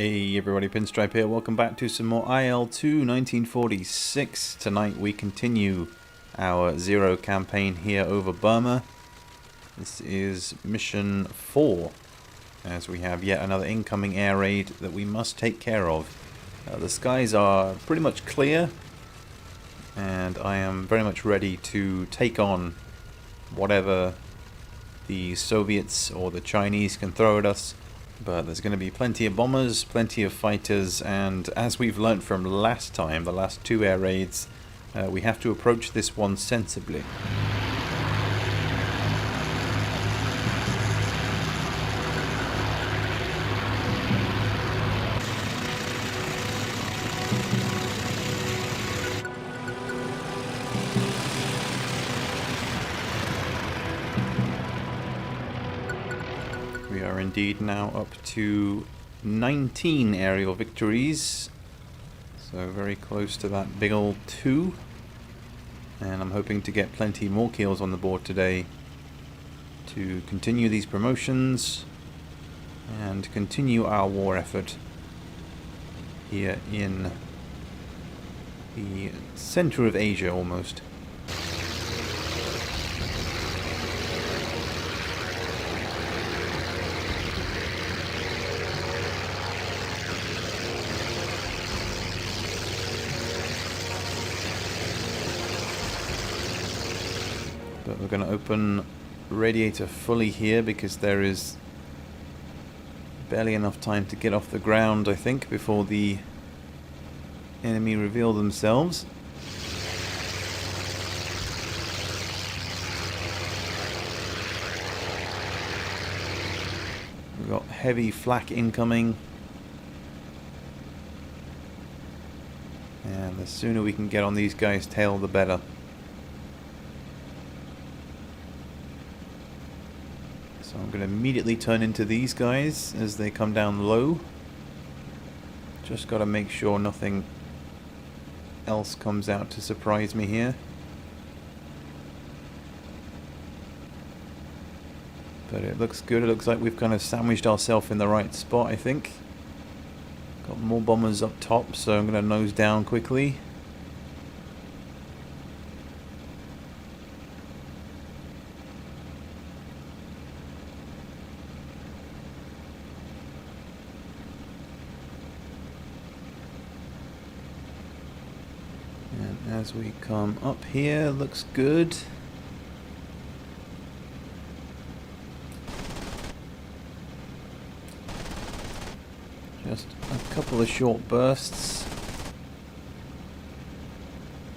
Hey everybody, Pinstripe here. Welcome back to some more IL-2 1946. Tonight we continue our Zero campaign here over Burma. This is mission 4, as we have yet another incoming air raid that we must take care of. The skies are pretty much clear, and I am very much ready to take on whatever the Soviets or the Chinese can throw at us. But there's going to be plenty of bombers, plenty of fighters, and as we've learnt from last time, the last two air raids, we have to approach this one sensibly. We are indeed now up to 19 aerial victories, so very close to that big old 2, and I'm hoping to get plenty more kills on the board today to continue these promotions and continue our war effort here in the center of Asia almost. But we're going to open radiator fully here because there is barely enough time to get off the ground, I think, before the enemy reveal themselves. We've got heavy flak incoming, and the sooner we can get on these guys' tail, the better. So I'm going to immediately turn into these guys as they come down low. Just got to make sure nothing else comes out to surprise me here. But it looks good. It looks like we've kind of sandwiched ourselves in the right spot, I think. Got more bombers up top, so I'm going to nose down quickly. And as we come up here, looks good. Just a couple of short bursts.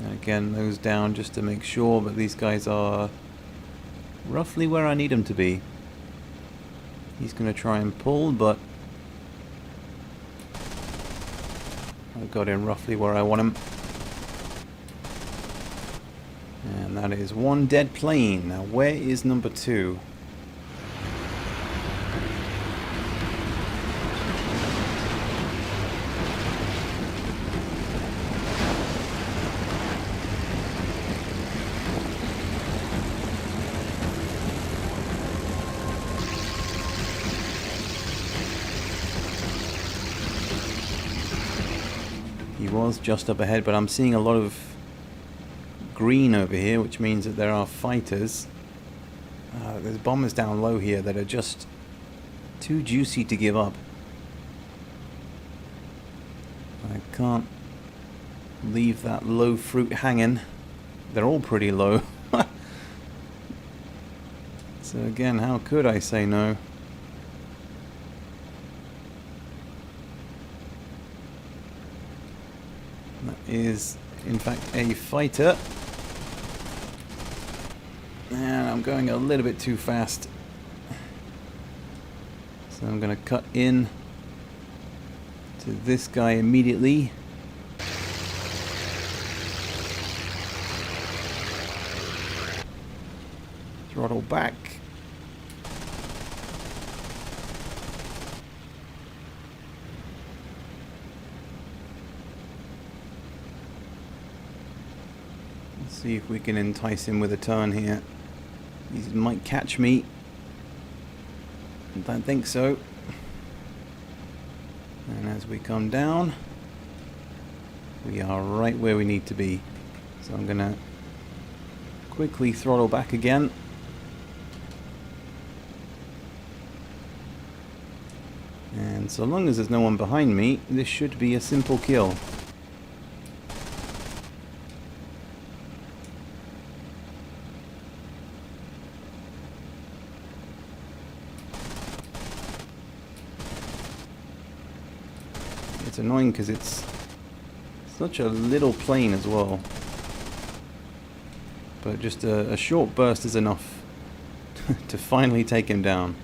And again, those down just to make sure, but these guys are roughly where I need them to be. He's going to try and pull, but I got him roughly where I want him. And that is one dead plane. Now where is number 2? He was just up ahead, but I'm seeing a lot of green over here, which means that there are fighters. There's bombers down low here that are just too juicy to give up. I can't leave that low fruit hanging. They're all pretty low. So again, how could I say no? That is in fact a fighter. And I'm going a little bit too fast. So I'm going to cut in to this guy immediately. Throttle back. Let's see if we can entice him with a turn here. He might catch me. I don't think so. And As we come down, we are right where we need to be. So I'm going to quickly throttle back again. And so long as there's no one behind me, this should be a simple kill. It's annoying because it's such a little plane as well. But just a short burst is enough to finally take him down.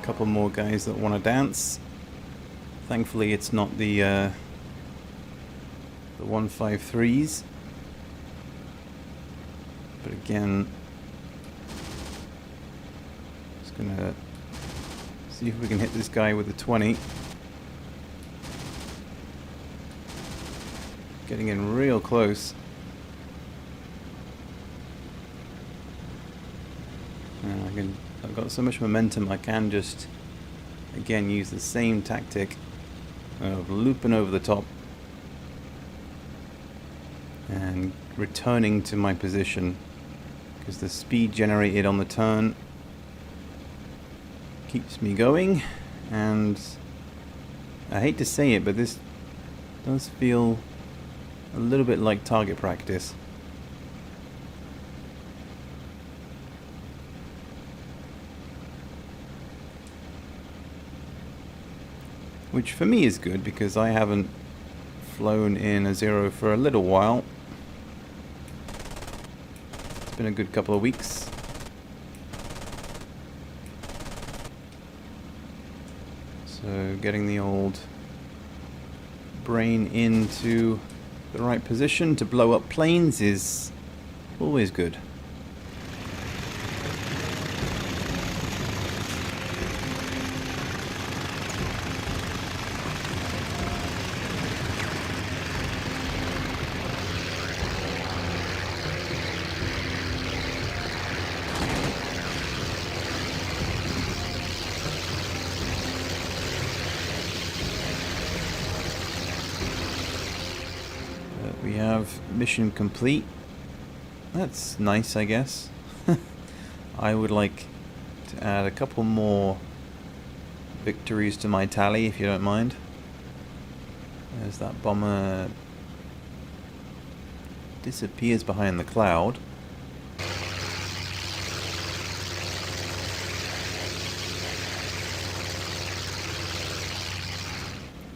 Couple more guys that want to dance. Thankfully it's not the 153s, but again, just gonna see if we can hit this guy with a 20. Getting in real close. I've got so much momentum I can just again use the same tactic of looping over the top and returning to my position, because the speed generated on the turn keeps me going. And I hate to say it, but this does feel a little bit like target practice. Which for me is good, because I haven't flown in a zero for a little while. It's been a good couple of weeks. So getting the old brain into the right position to blow up planes is always good. We have mission complete. That's nice, I guess. I would like to add a couple more victories to my tally, if you don't mind. As that bomber disappears behind the cloud.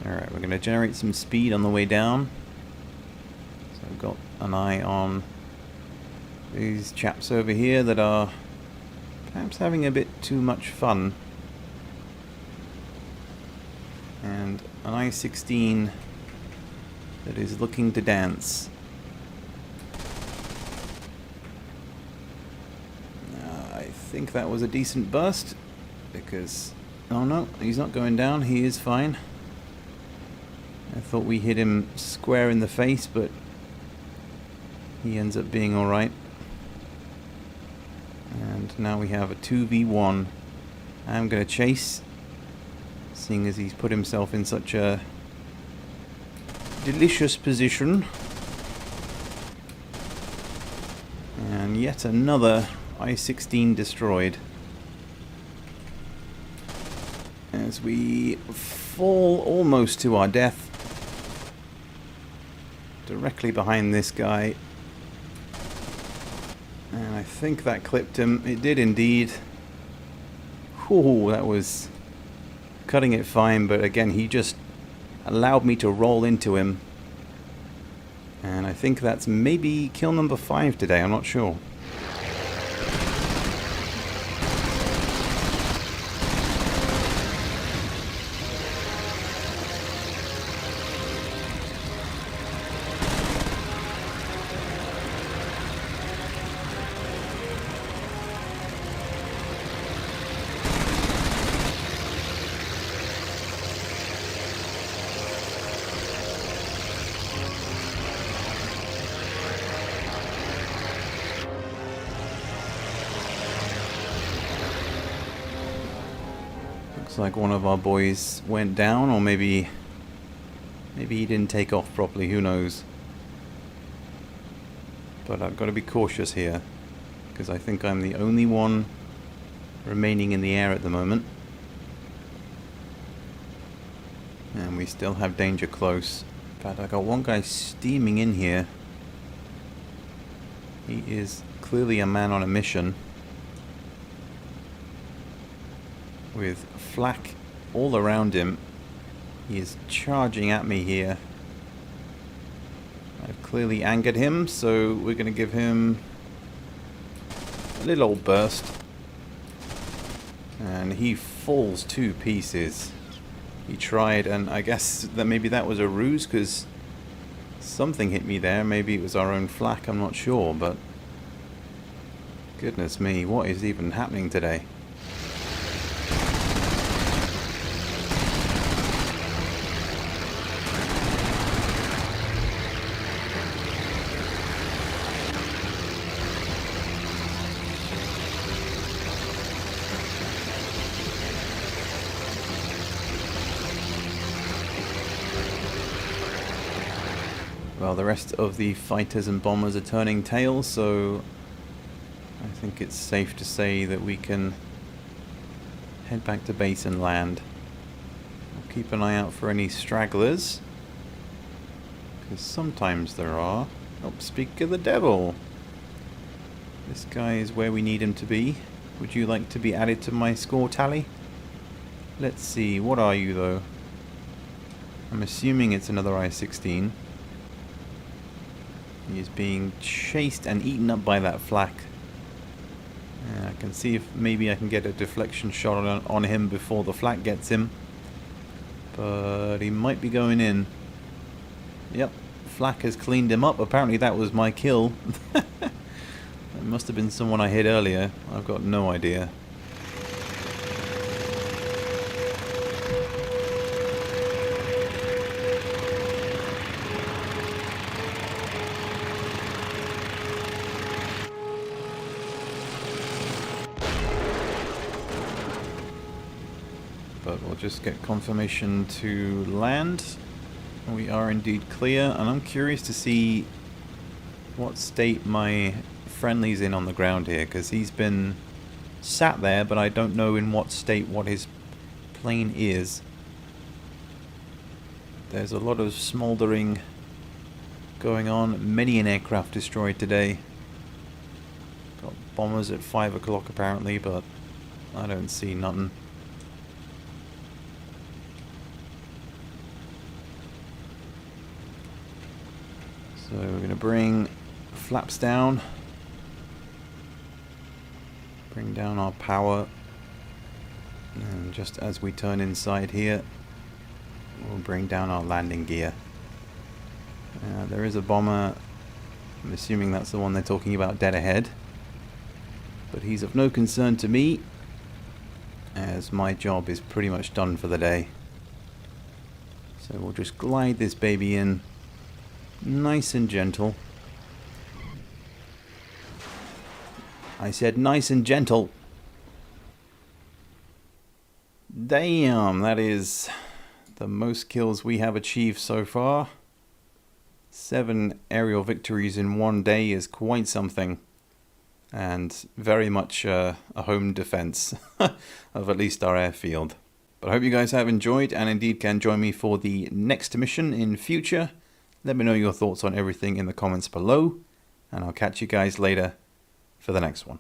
Alright, we're going to generate some speed on the way down. I've got an eye on these chaps over here that are perhaps having a bit too much fun. And an I-16 that is looking to dance. I think that was a decent burst, because... oh no, he's not going down, he is fine. I thought we hit him square in the face, but he ends up being alright. And now we have a 2v1. I'm going to chase, seeing as he's put himself in such a delicious position. And yet another I-16 destroyed. As we fall almost to our death. Directly behind this guy. And I think that clipped him. It did indeed. Whew, that was cutting it fine, but again, he just allowed me to roll into him. And I think that's maybe kill number 5 today, I'm not sure. Looks like one of our boys went down, or maybe he didn't take off properly, who knows. But I've got to be cautious here, because I think I'm the only one remaining in the air at the moment. And we still have danger close. In fact, I got one guy steaming in here. He is clearly a man on a mission, with flak all around him. He is charging at me here. I've clearly angered him, so we're going to give him a little old burst. And he falls to pieces. He tried, and I guess that maybe that was a ruse, because something hit me there. Maybe it was our own flak, I'm not sure, but goodness me, what is even happening today? Well, the rest of the fighters and bombers are turning tail, so I think it's safe to say that we can head back to base and land. We'll keep an eye out for any stragglers, because sometimes there are. Oh, speak of the devil! This guy is where we need him to be. Would you like to be added to my score tally? Let's see, what are you though? I'm assuming it's another I-16. He is being chased and eaten up by that flak. I can see if maybe I can get a deflection shot on him before the flak gets him. But he might be going in. Yep, flak has cleaned him up. Apparently that was my kill. It must have been someone I hit earlier. I've got no idea. But we'll just get confirmation to land. We are indeed clear, and I'm curious to see what state my friendly's in on the ground here, because he's been sat there, but I don't know in what state what his plane is. There's a lot of smouldering going on. Many an aircraft destroyed today. Got bombers at 5 o'clock apparently, but I don't see nothing. So we're going to bring flaps down, bring down our power, and just as we turn inside here, we'll bring down our landing gear. There is a bomber, I'm assuming that's the one they're talking about dead ahead, but he's of no concern to me, as my job is pretty much done for the day. So we'll just glide this baby in. Nice and gentle. I said nice and gentle. Damn, that is the most kills we have achieved so far. 7 aerial victories in one day is quite something. And very much a home defense of at least our airfield. But I hope you guys have enjoyed and indeed can join me for the next mission in future. Let me know your thoughts on everything in the comments below, and I'll catch you guys later for the next one.